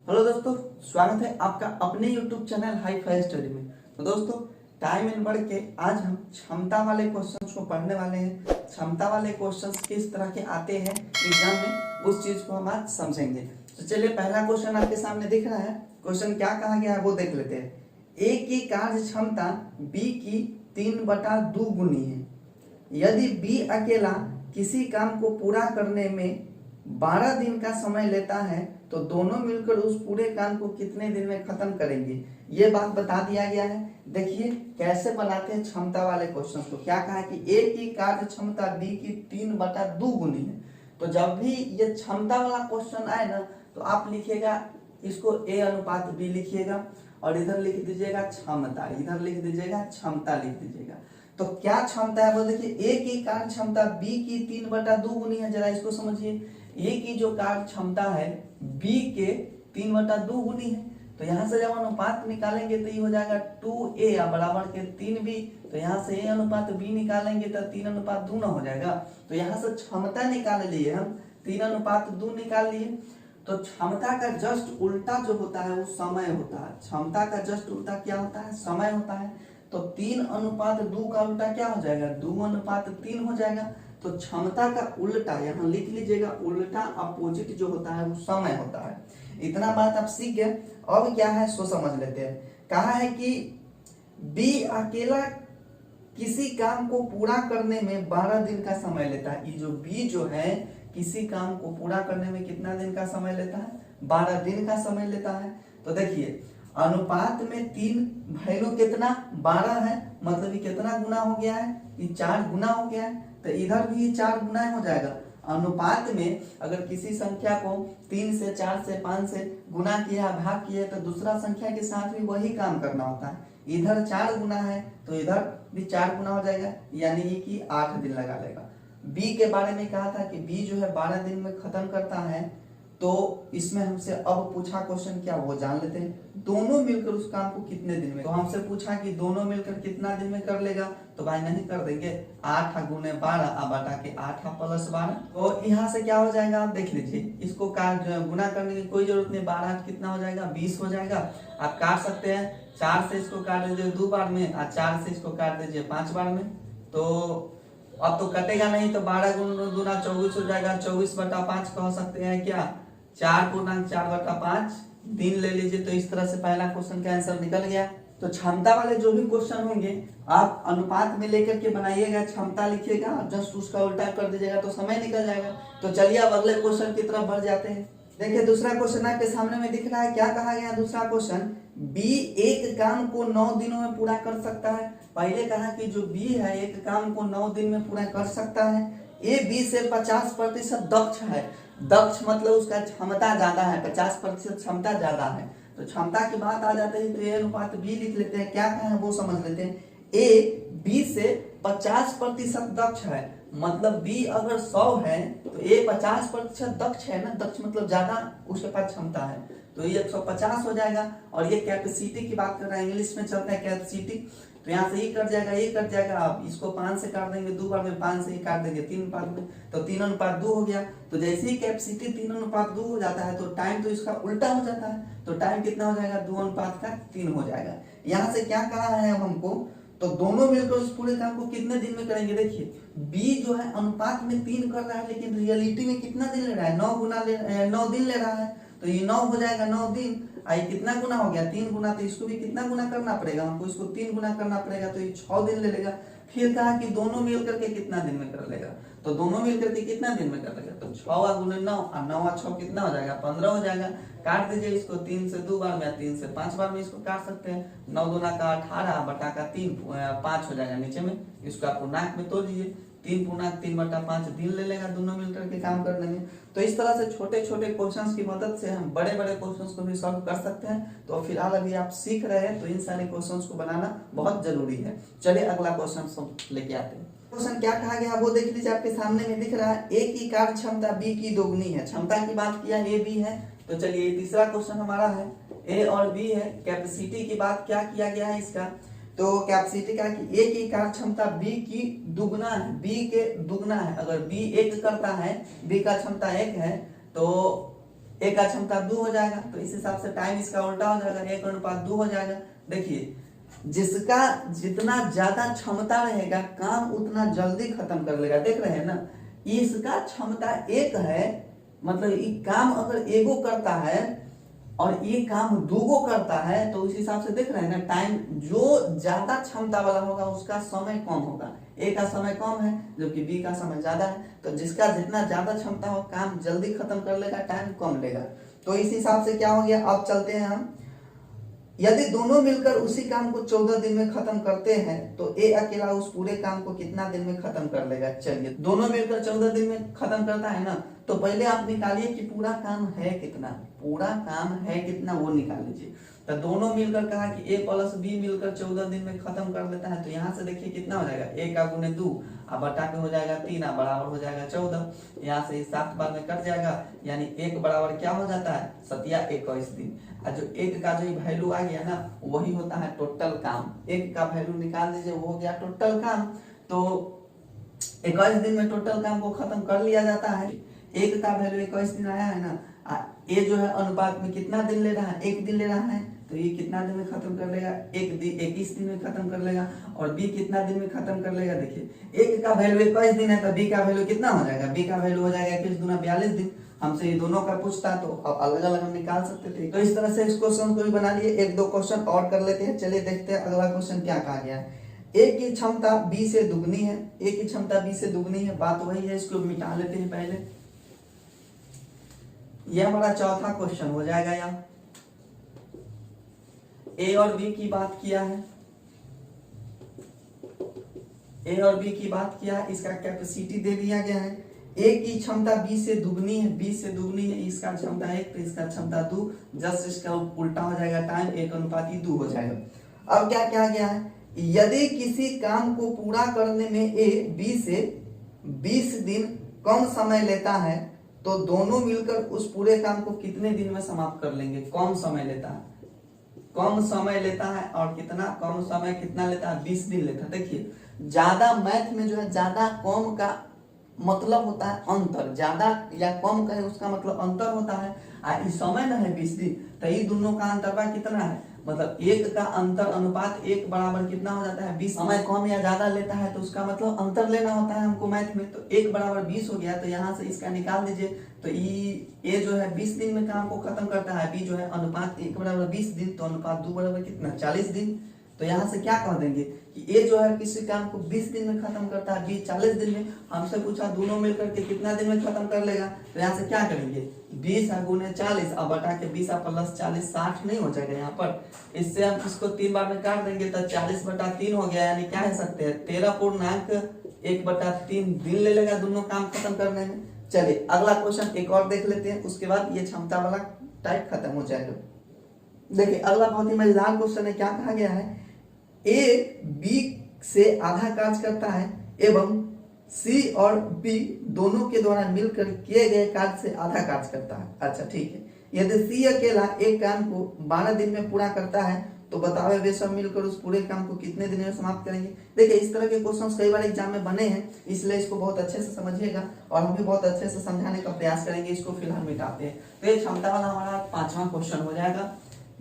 Hello दोस्तों, स्वागत है आपका अपने YouTube channel hi fi study में। तो दोस्तों, टाइम इन बढ़ के आज हम क्षमता वाले क्वेश्चंस को पढ़ने वाले हैं। क्षमता वाले क्वेश्चंस किस तरह के आते हैं एग्जाम में, उस चीज को हम आज समझेंगे। तो चलिए, पहला क्वेश्चन आपके सामने दिख रहा है। क्वेश्चन क्या कहा गया है वो देख लेते हैं। ए की कार्य क्षमता बी की 3/2 गुनी है। यदि बी अकेला किसी काम को पूरा करने में 12 दिन का समय लेता है तो दोनों मिलकर उस पूरे काम को कितने दिन में खत्म करेंगे, ये बात बता दिया गया है। देखिए कैसे बनाते हैं क्षमता वाले क्वेश्चन को। क्या कहा है कि ए की कार्य क्षमता बी की 3/2 गुनी है। तो जब भी ये क्षमता वाला क्वेश्चन आए ना, तो आप लिखिएगा इसको ए अनुपात बी लिखिएगा और इधर लिख दीजिएगा क्षमता, इधर लिख दीजिएगा क्षमता, लिख दीजिएगा। तो क्या क्षमता है वो देखिए, ए की कार्य क्षमता बी की 3/2 गुनी है। जरा इसको समझिए, ए की जो कार्य क्षमता है बी के 3/2 गुनी है। तो यहाँ से जब अनुपात निकालेंगे तो ये हो जाएगा 2a बराबर के 3b। तो यहाँ से a अनुपात b निकालेंगे तो 3/2 हो जाएगा। तो यहाँ से क्षमता निकाल लिए हम, 3/2 निकाल लिए। तो क्षमता का जस्ट उल्टा जो होता है वो समय होता है। क्षमता का जस्ट उल्टा क्या होता है? समय होता है। तो 3/2 का उल्टा क्या हो जाएगा? 2/3 हो जाएगा। तो क्षमता का उल्टा यहाँ लिख लीजिएगा, उल्टा अपोजिट जो होता है वो समय होता है। इतना बात आप सीख गए। अब क्या है सो समझ लेते हैं। कहा है कि बी अकेला किसी काम को पूरा करने में 12 दिन का समय लेता है। ये जो बी जो है किसी काम को पूरा करने में कितना दिन का समय लेता है? 12 दिन का समय लेता है। तो देखिए अनुपात में 3 वैल्यू कितना 12 है, मतलब ये कितना गुना हो गया है? ये 4 गुना हो गया है। तो इधर भी 4 गुना हो जाएगा। अनुपात में अगर किसी संख्या को 3 से 4 से 5 से गुना किया, भाग किया, तो दूसरा संख्या के साथ भी वही काम करना होता है। इधर 4 गुना है तो इधर भी 4 गुना हो जाएगा, यानी कि 8 दिन लगा लेगा। बी के बारे में कहा था कि बी जो है 12 दिन में खत्म करता है। तो इसमें हमसे अब पूछा क्वेश्चन क्या, वो जान लेते हैं। दोनों मिलकर उस काम को कितने दिन में, तो हमसे पूछा कि दोनों मिलकर कितना दिन में कर लेगा। तो भाई नहीं कर देंगे, 8 गुने 12 अब बटा के 8 + 12। तो यहाँ से क्या हो जाएगा आप देख लीजिए। इसको गुना करने की कोई जरूरत नहीं। 12 कितना हो जाएगा? 20 हो जाएगा। आप काट सकते हैं। 4 से इसको काट दीजिए 2 बार में और 4 से इसको काट दीजिए 5 बार में। तो अब तो कटेगा नहीं, तो 12 गुना 24 हो जाएगा। 24/5 कह सकते हैं क्या? 4x4/5 दिन ले लीजिए। तो इस तरह से पहला क्वेश्चन का आंसर निकल गया। तो क्षमता वाले जो भी क्वेश्चन होंगे आप अनुपात में लेकर के बनाइएगा, क्षमता लिखिएगा और जस्ट उसका उल्टा कर दीजिएगा तो समय निकल जाएगा। तो चलिए अब अगले क्वेश्चन की तरफ बढ़ जाते हैं। देखिए दूसरा क्वेश्चन आपके सामने में दिख रहा है। क्या कहा गया दूसरा क्वेश्चन? बी एक काम को 9 दिनों में पूरा कर सकता है। पहले कहा कि जो बी है एक काम को 9 दिन में पूरा कर सकता है। ए बी से 50% दक्ष है। दक्ष मतलब उसका क्षमता ज्यादा है, 50% क्षमता ज्यादा है। तो क्षमता की बात आ जाती है तो ए अनुपात बी लिख लेते हैं। क्या कहा है वो समझ लेते हैं। ए बी से 50% दक्ष है, मतलब बी अगर 100 है तो ए 50% दक्ष है ना। दक्ष मतलब ज्यादा उसके पास क्षमता है। तो ये 150 हो जाएगा। और ये कैपेसिटी की बात कर रहा है, इंग्लिश में चलता है कैपेसिटी। तो यहाँ से ये कट जाएगा, ये कट जाएगा। आप इसको 5 से काट देंगे 2 बार में, 5 से ही काट देंगे 3 बार में, तो 3/2 हो गया। तो जैसे ही कैपेसिटी 3/2 हो जाता है तो टाइम तो इसका उल्टा हो जाता है। तो टाइम कितना हो जाएगा? 2/3 हो जाएगा। यहाँ से क्या कहा है हमको? तो दोनों मिलकर उस पूरे काम को कितने दिन में करेंगे। देखिए बी जो है अनुपात में 3 कर रहा है, लेकिन रियलिटी में कितना दिन ले रहा है? 9 दिन ले रहा है। तो ये 9 हो जाएगा 9 दिन। आई कितना गुना हो गया? 3 गुना। तो इसको भी कितना गुना करना पड़ेगा हमको? इसको 3 गुना करना पड़ेगा। तो ये 6 दिन ले लेगा। फिर कहा कि दोनों मिलकर के कितना दिन में कर लेगा। तो दोनों मिलकर के कितना दिन में कर लेगा? तो 6 गुने 9 और 9 और 6 कितना हो जाएगा? 15 हो जाएगा। काट दीजिए इसको 3 से 2 बार में, 3 से 5 बार में इसको काट सकते हैं। 9 दूना का 18 बटा का 3 5 हो जाएगा नीचे में। इसको आप पूर्णांक में तोड़ दीजिए। 3 पूर्णांक 3/5 दिन ले लेगा दोनों मिलकर के काम करने में। तो इस तरह से छोटे छोटे क्वेश्चंस की मदद से हम बड़े बड़े क्वेश्चंस को भी सॉल्व कर सकते हैं। तो फिलहाल अभी आप सीख रहे हैं तो इन सारे क्वेश्चंस को बनाना बहुत जरूरी है। चलिए अगला क्वेश्चन लेके आते हैं। क्वेश्चन क्या कहा गया वो देख लीजिए, आपके सामने में दिख रहा है। ए की कार्य क्षमता बी की दोगुनी है। क्षमता की बात किया ए बी है। तो चलिए तीसरा क्वेश्चन हमारा है ए और बी है। कैपेसिटी की बात क्या किया गया है इसका? तो कैपेसिटी का कि ए की कार्य क्षमता बी की दुगना है, बी के दुगना है। अगर बी 1 करता है, बी का क्षमता 1 है, तो ए का क्षमता 2 हो जाएगा, तो इस हिसाब से टाइम इसका उल्टा हो जाएगा, 1:2 हो जाएगा। देखिए जिसका जितना ज्यादा क्षमता रहेगा काम उतना जल्दी खत्म कर लेगा। देख रहे हैं ना, इसका क्षमता 1 है, मतलब ये काम अगर एगो करता है और ये काम दूगो करता है, तो उस हिसाब से देख रहे हैं ना, टाइम जो ज्यादा क्षमता वाला होगा उसका समय कम होगा। ए का समय कम है जबकि बी का समय ज्यादा है, तो जिसका जितना ज्यादा क्षमता हो काम जल्दी खत्म कर लेगा, टाइम कम लेगा। तो इस हिसाब से क्या हो गया, अब चलते हैं हम, यदि दोनों मिलकर उसी काम को 14 दिन में खत्म करते हैं तो ए अकेला उस पूरे काम को कितना दिन में खत्म कर लेगा। चलिए दोनों मिलकर 14 दिन में खत्म करता है ना, तो पहले आप निकालिए कि पूरा काम है कितना, पूरा काम है कितना वो निकाल लीजिए। तो दोनों मिलकर कहा कि ए प्लस बी मिलकर 14 दिन में खत्म कर लेता है, तो यहाँ से देखिए कितना हो जाएगा, ए का गुने 2 अब बटा के हो जाएगा 3 बराबर हो जाएगा 14। यहाँ से 7 बार में कट जाएगा, यानी 1 बराबर क्या हो जाता है, 21 दिन। और जो 1 का जो वैल्यू आ गया ना वही होता है टोटल काम। 1 का वैल्यू निकाल दीजिए, वो हो गया टोटल काम। तो 21 दिन में टोटल काम को खत्म कर लिया जाता है। 1 का वैल्यू 21 दिन आया है ना, ए जो है अनुपात में कितना दिन ले रहा है, 1 दिन ले रहा है, तो ये कितना दिन में खत्म कर लेगा, 21 दिन में खत्म कर लेगा। और बी कितना दिन में खत्म कर लेगा, देखिए 1 का वैल्यू 21 दिन है तो बी का वैल्यू कितना हो जाएगा, बी का वैल्यू हो जाएगा 21 गुना 42 दिन। हमसे ये दोनों का पूछता तो अब अलग अलग हम निकाल सकते थे। तो इस तरह से इस क्वेश्चन को भी बना लिए। 1-2 क्वेश्चन और कर लेते हैं। चलिए देखते हैं अगला क्वेश्चन क्या कहा गया है। ए की क्षमता बी से दुगनी है, ए की क्षमता बी से दुगनी है, बात वही है, इसको मिटा लेते हैं पहले। यह हमारा चौथा क्वेश्चन हो जाएगा। यहाँ ए और बी की बात किया है, ए और बी की बात किया है, इसका कैपेसिटी दे दिया गया है। ए की क्षमता बी से दुगनी है, बी से दुगनी है, इसका क्षमता 1 तो इसका क्षमता 2, जस्ट इसका उल्टा हो जाएगा, टाइम 1:2 हो जाएगा। अब क्या कहा गया है, यदि किसी काम को पूरा करने में ए बी से 20 दिन कम समय लेता है तो दोनों मिलकर उस पूरे काम को कितने दिन में समाप्त कर लेंगे। कम समय लेता है, कम समय लेता है, और कितना कम समय कितना लेता है, 20 दिन लेता है। देखिए ज्यादा मैथ में जो है ज्यादा कम का मतलब होता है अंतर, ज्यादा या कम का है उसका मतलब अंतर होता है। इस समय ना है 20 दिन, तो ये दोनों का अंतर कितना है, मतलब 1 का अंतर अनुपात 1 बराबर कितना हो जाता है 20। समय कम या ज्यादा लेता है तो उसका मतलब अंतर लेना होता है हमको मैथ में। तो 1 बराबर 20 हो गया, तो यहाँ से इसका निकाल दीजिए। तो ए जो है 20 दिन में काम को खत्म करता है, बी जो है अनुपात 1 बराबर 20 दिन, तो अनुपात 2 बराबर कितना 40 दिन। तो यहाँ से क्या कह देंगे कि ए जो है किसी काम को 20 दिन में खत्म करता है, बी 40 दिन में। हमसे पूछा दोनों मिलकर के कितना दिन में खत्म कर लेगा, तो यहाँ से क्या करेंगे 20 गुने 40 अब बटा के 20 प्लस 40 60 नहीं हो जाएगा यहाँ पर। इससे हम इसको 3 बार में काट देंगे तो 40/3 हो गया, यानी क्या है सकते हैं 13.1/3 दिन ले लेगा दोनों काम खत्म करने में। चलिए अगला क्वेश्चन एक और देख लेते हैं, उसके बाद ये क्षमता वाला टाइप खत्म हो जाएगा। देखिए अगला बहुत ही मजेदार क्वेश्चन है। क्या कहा गया है, ए बी से आधा कार्य करता है एवं सी और बी दोनों के द्वारा मिलकर किए गए कार्य से आधा कार्य करता है। अच्छा ठीक है, यदि सी अकेला एक काम को 12 दिन में पूरा करता है तो बताओ वे सब मिलकर उस पूरे काम को कितने दिन में समाप्त करेंगे। देखिए इस तरह के क्वेश्चंस कई बार एग्जाम में बने हैं, इसलिए इसको बहुत अच्छे से समझिएगा और हम भी बहुत अच्छे से समझाने का प्रयास करेंगे। इसको फिलहाल मिटाते हैं। तो ये क्षमता वाला हमारा 5वां क्वेश्चन हो जाएगा।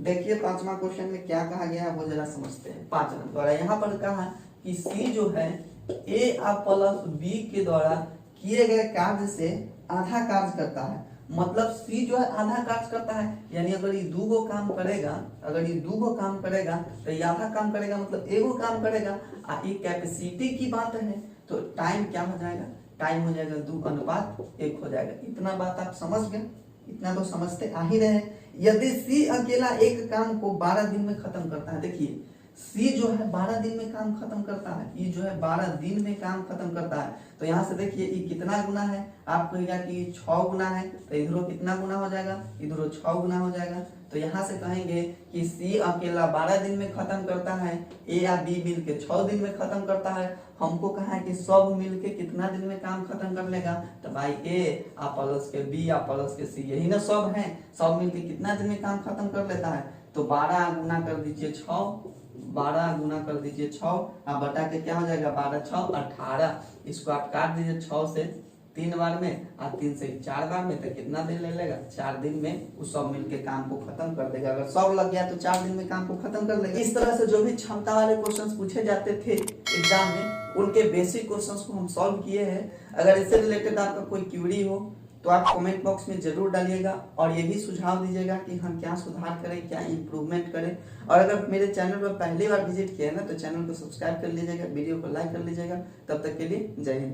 देखिए 5वां क्वेश्चन में क्या कहा गया है वो जरा समझते हैं। 5 नंबर द्वारा यहाँ पर कहा कि सी जो है ए प्लस बी के द्वारा किए गए कार्य से आधा कार्य करता है। मतलब सी जो है आधा कार्य करता है, यानी अगर ये 2 काम करेगा, अगर ये 2 काम करेगा तो ये आधा काम करेगा, मतलब 1 काम करेगा। ये कैपेसिटी की बात है तो टाइम क्या हो जाएगा, टाइम हो जाएगा 2:1 हो जाएगा। इतना बात आप समझ गए, इतना तो समझते आ ही रहे। यदि सी अकेला एक काम को 12 दिन में खत्म करता है, देखिए सी जो है 12 दिन में काम खत्म करता है, ये जो है 12 दिन में काम खत्म करता है। तो यहाँ से देखिए ये कितना गुना है, आप कहेगा कि 6 गुना है, तो इधरों कितना गुना हो जाएगा, इधरों 6 गुना हो जाएगा। तो यहाँ से कहेंगे कि सी अकेला 12 दिन में खत्म करता है, ए या बी मिलके 6 दिन में खत्म करता है। हमको कहा है कि सब मिलके कितना दिन में काम खत्म कर लेगा, तो भाई ए प्लस के बी प्लस के सी, यही ना सब है, सब मिलके कितना दिन में काम खत्म कर लेता है। तो 12 गुना कर दीजिए 6, 12 गुना कर दीजिए 6, अब बटा के क्या हो जाएगा 12 6 18। इसको आप काट दीजिए 6 से, 3 बार में और 3 से 4 बार में, तो कितना दिन ले लेगा? 4 दिन में वो सब मिलके काम को खत्म कर देगा। अगर सब लग गया तो 4 दिन में काम को खत्म कर लेगा। इस तरह से जो भी क्षमता वाले क्वेश्चंस पूछे जाते थे एग्जाम में, उनके बेसिक क्वेश्चंस को हम सॉल्व किए हैं। अगर इससे रिलेटेड आपका कोई क्वेरी हो तो आप कमेंट बॉक्स में जरूर डालिएगा और ये भी सुझाव दीजिएगा कि हम क्या सुधार करें, क्या इंप्रूवमेंट करें। और अगर मेरे चैनल पर पहली बार विजिट किया है ना, तो चैनल को सब्सक्राइब कर लीजिएगा, वीडियो को लाइक कर लीजिएगा। तब तक के लिए जय हिंद।